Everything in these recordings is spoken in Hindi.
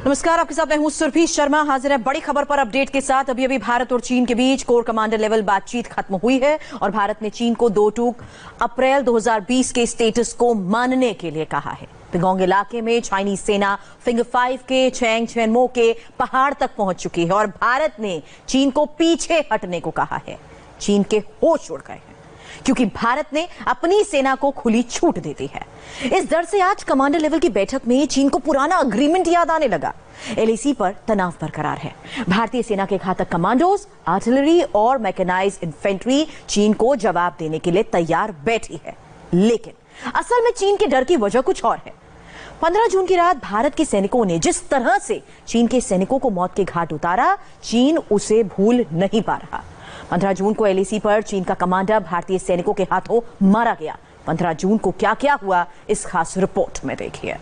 नमस्कार, आपके साथ मैं हूं सुरभि शर्मा। हाजिर है बड़ी खबर पर अपडेट के साथ। अभी भारत और चीन के बीच कोर कमांडर लेवल बातचीत खत्म हुई है और भारत ने चीन को 2 अप्रैल 2020 के स्टेटस को मानने के लिए कहा है। पेंगोंग इलाके में चाइनीज सेना फिंगर 5 के चैंगचेनमो के पहाड़ तक पहुंच चुकी है और भारत ने चीन को पीछे हटने को कहा है। चीन के होश उड़ गए हैं क्योंकि भारत ने अपनी सेना को खुली छूट दे दी है। इस डर से आज कमांडर लेवल की बैठक में चीन को पुराना अग्रीमेंट याद आने लगा। एलएसी पर तनाव बरकरार है। भारतीय सेना के घातक कमांडोज, आर्टिलरी और मैकेनाइज्ड इन्फेंट्री चीन को जवाब देने के लिए तैयार बैठी है। लेकिन असल में चीन के डर की वजह कुछ और है। 15 जून की रात भारत के सैनिकों ने जिस तरह से चीन के सैनिकों को मौत के घाट उतारा, चीन उसे भूल नहीं पा रहा। 15 जून को एलएसी पर चीन का कमांडर भारतीय सैनिकों के हाथों मारा गया। 15 जून को क्या क्या हुआ, इस खास रिपोर्ट में देखिए।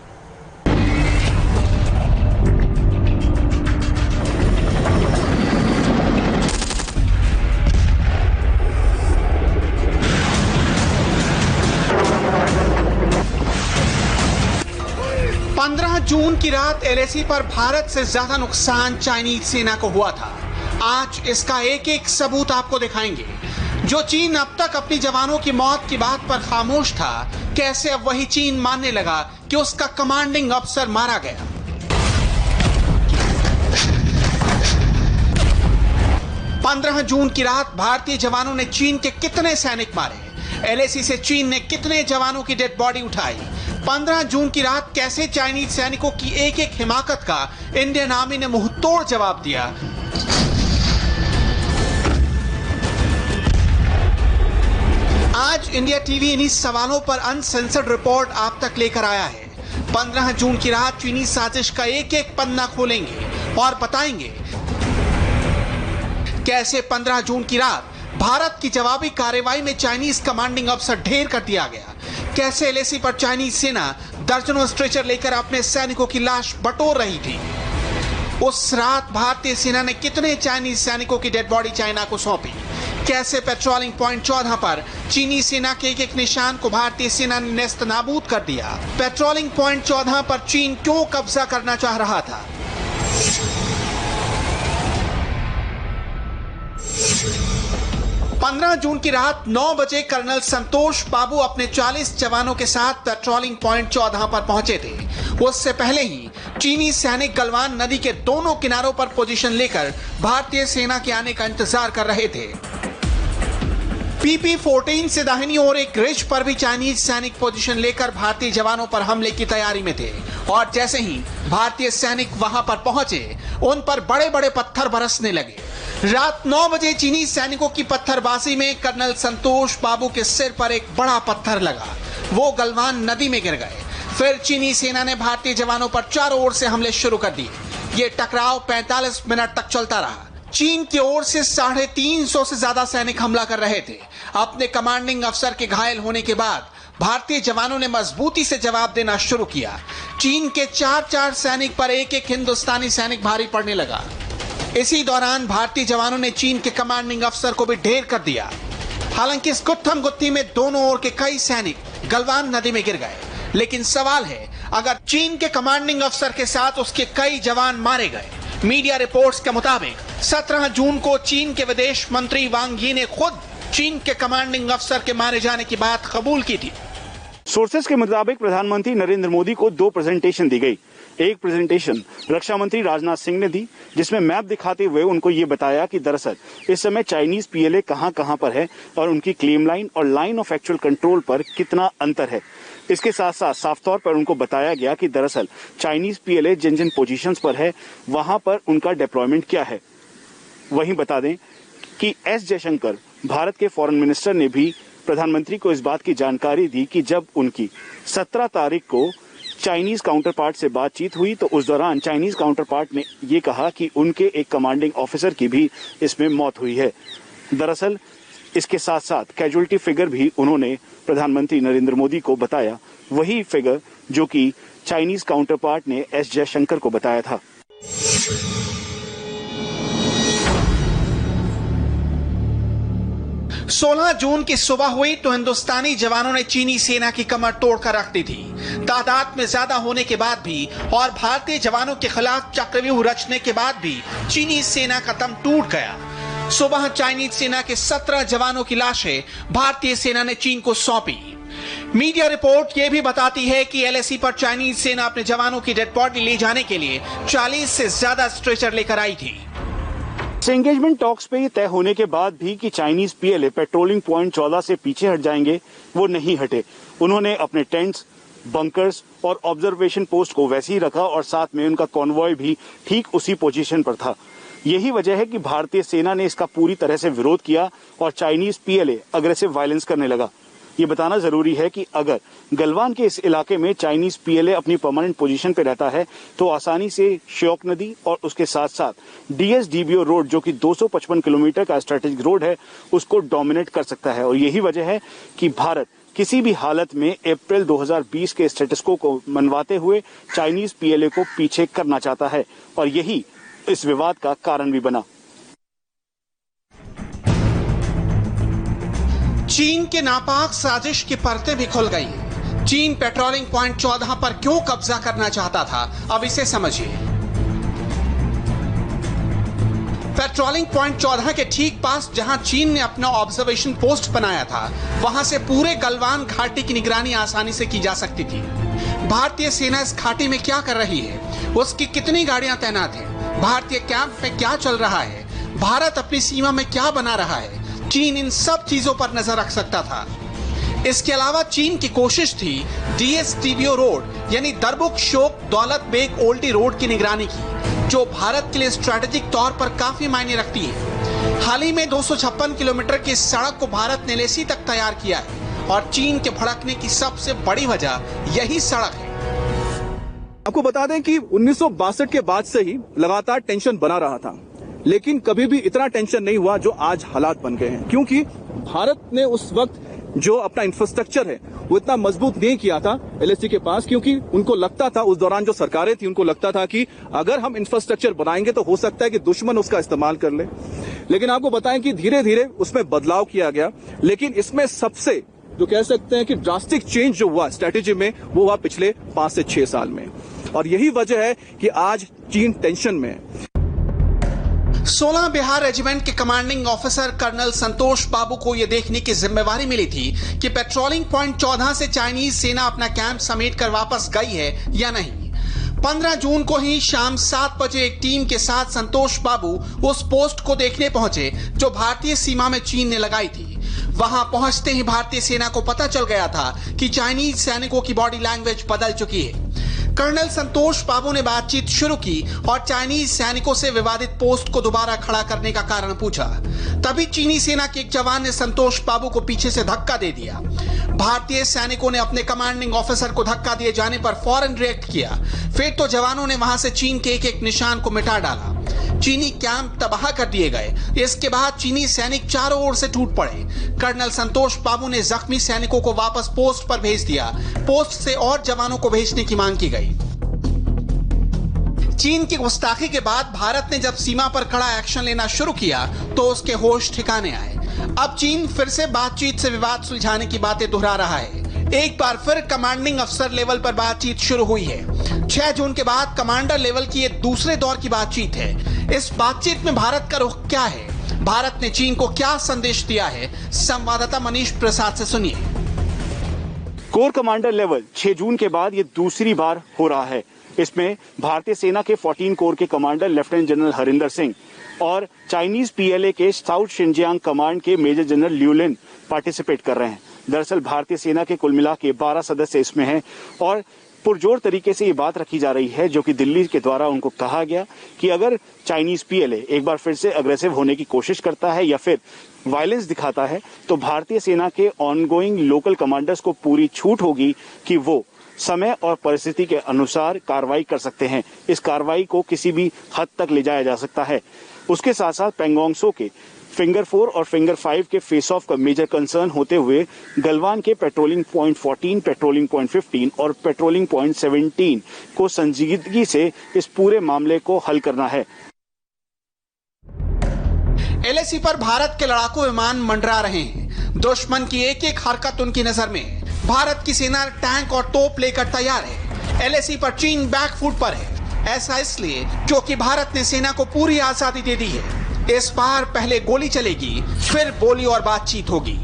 जून की रात एलएसी पर भारत से ज्यादा नुकसान चाइनीज सेना को हुआ था। आज इसका एक एक सबूत आपको दिखाएंगे। जो चीन अब तक अपनी जवानों की मौत की बात पर खामोश था, कैसे अब वही चीन मानने लगा कि उसका कमांडिंग अफसर मारा गया। पंद्रह जून की रात भारतीय जवानों ने चीन के कितने सैनिक मारे, एलएसी से चीन ने कितने जवानों की डेड बॉडी उठाई। 15 जून की रात कैसे चाइनीज सैनिकों की एक एक हिमाकत का इंडियन आर्मी ने मुंहतोड़ जवाब दिया। आज इंडिया टीवी इन्हीं सवालों पर अनसेंसर्ड रिपोर्ट आप तक लेकर आया है। 15 जून की रात चीनी साजिश का एक एक पन्ना खोलेंगे और बताएंगे कैसे 15 जून की रात भारत की जवाबी कार्रवाई में चाइनीज कमांडिंग अफसर ढेर कर दिया गया। कैसे एलएसी पर चाइनीज सेना दर्जनों स्ट्रेचर लेकर अपने सैनिकों की लाश बटोर रही थी। उस रात भारतीय सेना ने कितने चाइनीज सैनिकों की डेड बॉडी चाइना को सौंपी। कैसे पेट्रोलिंग पॉइंट 14 पर चीनी सेना के एक एक निशान को भारतीय सेना ने नेस्त नाबूद कर दिया। पेट्रोलिंग पॉइंट 14 पर चीन क्यों कब्जा करना चाह रहा था। 15 जून की रात 9 बजे कर्नल संतोष बाबू अपने 40 जवानों के साथ पेट्रोलिंग पॉइंट 14 पर पहुंचे थे। उससे पहले ही चीनी सैनिक गलवान नदी के दोनों किनारों पर पोजीशन लेकर भारतीय सेना के आने का इंतजार कर रहे थे। PP-14 से दाहिनी ओर एक रिज पर भी चाइनीज सैनिक पोजीशन लेकर भारतीय जवानों पर हमले की तैयारी में थे और जैसे ही भारतीय सैनिक वहां पर पहुंचे, उन पर बड़े बड़े पत्थर बरसने लगे। रात 9 बजे चीनी सैनिकों की पत्थरबाजी में कर्नल संतोष बाबू के सिर पर एक बड़ा पत्थर लगा। वो गलवान नदी में गिर गए। फिर चीनी सेना ने भारतीय जवानों पर चारों ओर से हमले शुरू कर दिए। ये टकराव 45 मिनट तक चलता रहा। चीन की ओर से 350 से ज्यादा सैनिक हमला कर रहे थे। अपने कमांडिंग अफसर के घायल होने के बाद भारतीय जवानों ने मजबूती से जवाब देना शुरू किया। चीन के 4-4 सैनिक पर एक एक हिंदुस्तानी सैनिक भारी पड़ने लगा। इसी दौरान भारतीय जवानों ने चीन के कमांडिंग अफसर को भी ढेर कर दिया। हालांकि इस गुत्थम गुत्थी में दोनों ओर के कई सैनिक गलवान नदी में गिर गए। लेकिन सवाल है, अगर चीन के कमांडिंग अफसर के साथ उसके कई जवान मारे गए। मीडिया रिपोर्ट्स के मुताबिक 17 जून को चीन के विदेश मंत्री वांग यी ने खुद चीन के कमांडिंग अफसर के मारे जाने की बात कबूल की थी। सोर्सेस के मुताबिक प्रधानमंत्री नरेंद्र मोदी को 2 प्रेजेंटेशन दी गई। एक प्रेजेंटेशन रक्षा मंत्री राजनाथ सिंह ने दी, जिसमें मैप दिखाते हुए उनको ये बताया कि दरअसल इस समय चाइनीज पीएलए कहां पर है और उनकी क्लेम लाइन और लाइन ऑफ एक्चुअल कंट्रोल पर कितना अंतर है। इसके साथ साथ साफ तौर पर उनको बताया गया कि दरअसल चाइनीज पीएलए जिन जिन पोजीशंस पर है वहां पर उनका डिप्लॉयमेंट क्या है। वहीं बता दें कि एस जयशंकर भारत के फॉरेन मिनिस्टर ने भी प्रधानमंत्री को इस बात की जानकारी दी कि जब उनकी 17 तारीख को चाइनीज काउंटर पार्ट से बातचीत हुई तो उस दौरान चाइनीज काउंटर पार्ट ने ये कहा कि उनके एक कमांडिंग ऑफिसर की भी इसमें मौत हुई है। दरअसल इसके साथ साथ कैजुअलिटी फिगर भी उन्होंने प्रधानमंत्री नरेंद्र मोदी को बताया, वही फिगर जो कि चाइनीज काउंटर पार्ट ने एस जयशंकर को बताया था। 16 जून की सुबह हुई तो हिंदुस्तानी जवानों ने चीनी सेना की कमर तोड़कर रख दी थी। तादाद में ज्यादा होने के बाद भी और भारतीय जवानों के खिलाफ चक्रव्यूह रचने के बाद भी चीनी सेना का दम टूट गया। सुबह चाइनीज सेना के 17 जवानों की लाशें भारतीय सेना ने चीन को सौंपी। मीडिया रिपोर्ट यह भी बताती है कि एलएसी पर चाइनीज सेना अपने जवानों की डेड बॉडी ले जाने के लिए 40 से ज्यादा स्ट्रेचर लेकर आई थी। एंगेजमेंट टॉक्स पे ये तय होने के बाद भी कि चाइनीज पीएलए पेट्रोलिंग पॉइंट 14 से पीछे हट जाएंगे, वो नहीं हटे। उन्होंने अपने टेंट्स, बंकर्स और ऑब्जर्वेशन पोस्ट को वैसे ही रखा और साथ में उनका कॉन्वॉय भी ठीक उसी पोजीशन पर था। यही वजह है कि भारतीय सेना ने इसका पूरी तरह से विरोध किया और चाइनीज पीएलए अग्रेसिव वायलेंस करने लगा। ये बताना जरूरी है कि अगर गलवान के इस इलाके में चाइनीज पीएलए अपनी परमानेंट पोजीशन पे रहता है तो आसानी से श्योक नदी और उसके साथ साथ डीएसडीबीओ रोड, जो कि 255 किलोमीटर का स्ट्रेटेजिक रोड है, उसको डोमिनेट कर सकता है। और यही वजह है कि भारत किसी भी हालत में अप्रैल 2020 के स्टेटस को मनवाते हुए चाइनीज पीएलए को पीछे करना चाहता है और यही इस विवाद का कारण भी बना। चीन के नापाक साजिश की परतें भी खुल गई। चीन पेट्रोलिंग पॉइंट 14 पर क्यों कब्जा करना चाहता था, अब इसे समझिए। पेट्रोलिंग पॉइंट 14 के ठीक पास जहां चीन ने अपना ऑब्जर्वेशन पोस्ट बनाया था, वहां से पूरे गलवान घाटी की निगरानी आसानी से की जा सकती थी। भारतीय सेना इस घाटी में क्या कर रही है, उसकी कितनी गाड़ियां तैनात हैं, भारतीय कैंप में क्या चल रहा है, भारत अपनी सीमा में क्या बना रहा है, चीन इन सब चीजों पर नजर रख सकता था। इसके अलावा चीन की कोशिश थी डीएसडीबीओ रोड यानी दरबुक शोक दौलत बेग ओल्डी रोड की निगरानी की, जो भारत के लिए स्ट्रेटेजिक तौर पर काफी मायने रखती है। हाल ही में 256 किलोमीटर की सड़क को भारत ने एलएसी तक तैयार किया है और चीन के भड़कने की सबसे बड़ी वजह यही सड़क है। आपको बता दें कि 1962 के बाद से ही लगातार टेंशन बना रहा था, लेकिन कभी भी इतना टेंशन नहीं हुआ जो आज हालात बन गए हैं, क्योंकि भारत ने उस वक्त जो अपना इंफ्रास्ट्रक्चर है वो इतना मजबूत नहीं किया था एलएसी के पास, क्योंकि उनको लगता था, उस दौरान जो सरकारें थी उनको लगता था कि अगर हम इंफ्रास्ट्रक्चर बनाएंगे तो हो सकता है कि दुश्मन उसका इस्तेमाल कर ले। लेकिन आपको बताएं कि धीरे धीरे उसमें बदलाव किया गया, लेकिन इसमें सबसे जो कह सकते हैं कि ड्रास्टिक चेंज जो हुआ स्ट्रेटेजी में, वो हुआ पिछले 5 से 6 साल में। और यही वजह है कि आज चीन टेंशन में है। 16 बिहार रेजिमेंट के कमांडिंग ऑफिसर कर्नल संतोष बाबू को यह देखने की जिम्मेवारी मिली थी कि पेट्रोलिंग पॉइंट 14 से चाइनीज सेना अपना कैंप समेट कर वापस गई है या नहीं। 15 जून को ही शाम 7 बजे एक टीम के साथ संतोष बाबू उस पोस्ट को देखने पहुंचे जो भारतीय सीमा में चीन ने लगाई थी। वहां पहुंचते ही भारतीय सेना को पता चल गया था कि चाइनीज सैनिकों की बॉडी लैंग्वेज बदल चुकी है। कर्नल संतोष बाबू ने बातचीत शुरू की और चाइनीज सैनिकों से विवादित पोस्ट को दोबारा खड़ा करने का कारण पूछा। तभी चीनी सेना के एक जवान ने संतोष बाबू को पीछे से धक्का दे दिया। भारतीय सैनिकों ने अपने कमांडिंग ऑफिसर को धक्का दिए जाने पर फौरन रिएक्ट किया। फिर तो जवानों ने वहां से चीन के एक निशान को मिटा डाला। चीनी कैंप तबाह कर दिए गए। इसके बाद चीनी सैनिक चारों ओर से टूट पड़े। कर्नल संतोष बाबू ने जख्मी सैनिकों को वापस पोस्ट पर भेज दिया। पोस्ट से और जवानों को भेजने की मांग की गई। चीन की गुस्ताखी के बाद भारत ने जब सीमा पर कड़ा एक्शन लेना शुरू किया तो उसके होश ठिकाने आए। अब चीन फिर से बातचीत से विवाद सुलझाने की बातें दोहरा रहा है। एक बार फिर कमांडिंग अफसर लेवल पर बातचीत शुरू हुई है। 6 जून के बाद कमांडर लेवल की ये दूसरे दौर की बातचीत है। इस बातचीत में भारत का रुख क्या है, भारत ने चीन को क्या संदेश दिया है, संवाददाता मनीष प्रसाद से सुनिए। कोर कमांडर लेवल 6 जून के बाद ये दूसरी बार हो रहा है। इसमें भारतीय सेना के 14 कोर के commander lieutenant general Harinder Singh और चाइनीज पीएलए के साउथ शिनजियांग कमांड के मेजर जनरल लिu लिन पार्टिसिपेट कर रहे हैं। दरअसल भारतीय सेना के कुल मिला के 12 सदस्य इसमें हैं और पुरजोर तरीके से ये बात रखी जा रही है, जो कि दिल्ली के द्वारा उनको कहा गया कि अगर चाइनीज पीएलए एक बार फिर से अग्रेसिव होने की कोशिश करता है या फिर वायलेंस दिखाता है तो भारतीय सेना के ऑनगोइंग लोकल कमांडर्स को पूरी छूट होगी कि वो समय और परिस्थिति के अनुसार कार्रवाई कर सकते हैं। इस कार्रवाई को किसी भी हद तक ले जाया जा सकता है। उसके साथ साथ पैंगोंग त्सो के फिंगर 4 और फिंगर 5 के फेस ऑफ का मेजर कंसर्न होते हुए गलवान के पेट्रोलिंग पॉइंट 14, पेट्रोलिंग पॉइंट 15 और पेट्रोलिंग पॉइंट 17 को संजीदगी से इस पूरे मामले को हल करना है। एलएसी पर भारत के लड़ाकू विमान मंडरा रहे हैं। दुश्मन की एक एक हरकत उनकी नजर में। भारत की सेना टैंक और तोप लेकर तैयार है। एलएसी पर चीन बैकफुट पर है। ऐसा इसलिए क्योंकि भारत ने सेना को पूरी आजादी दे दी है। इस बार पहले गोली चलेगी, फिर बोली और बातचीत होगी।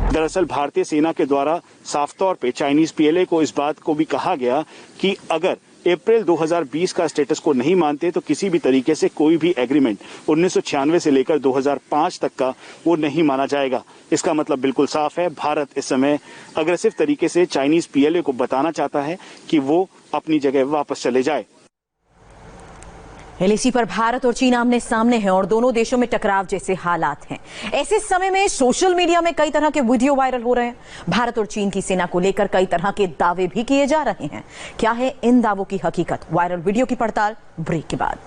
दरअसल भारतीय सेना के द्वारा साफ तौर पे चाइनीज पीएलए को इस बात को भी कहा गया कि अगर अप्रैल 2020 का स्टेटस को नहीं मानते तो किसी भी तरीके से कोई भी एग्रीमेंट 1996 से लेकर 2005 तक का वो नहीं माना जाएगा। इसका मतलब बिल्कुल साफ है, भारत इस समय अग्रेसिव तरीके से चाइनीज पीएलए को बताना चाहता है कि वो अपनी जगह वापस चले जाए। एलएसी पर भारत और चीन आमने सामने हैं और दोनों देशों में टकराव जैसे हालात हैं। ऐसे समय में सोशल मीडिया में कई तरह के वीडियो वायरल हो रहे हैं। भारत और चीन की सेना को लेकर कई तरह के दावे भी किए जा रहे हैं। क्या है इन दावों की हकीकत? वायरल वीडियो की पड़ताल ब्रेक के बाद।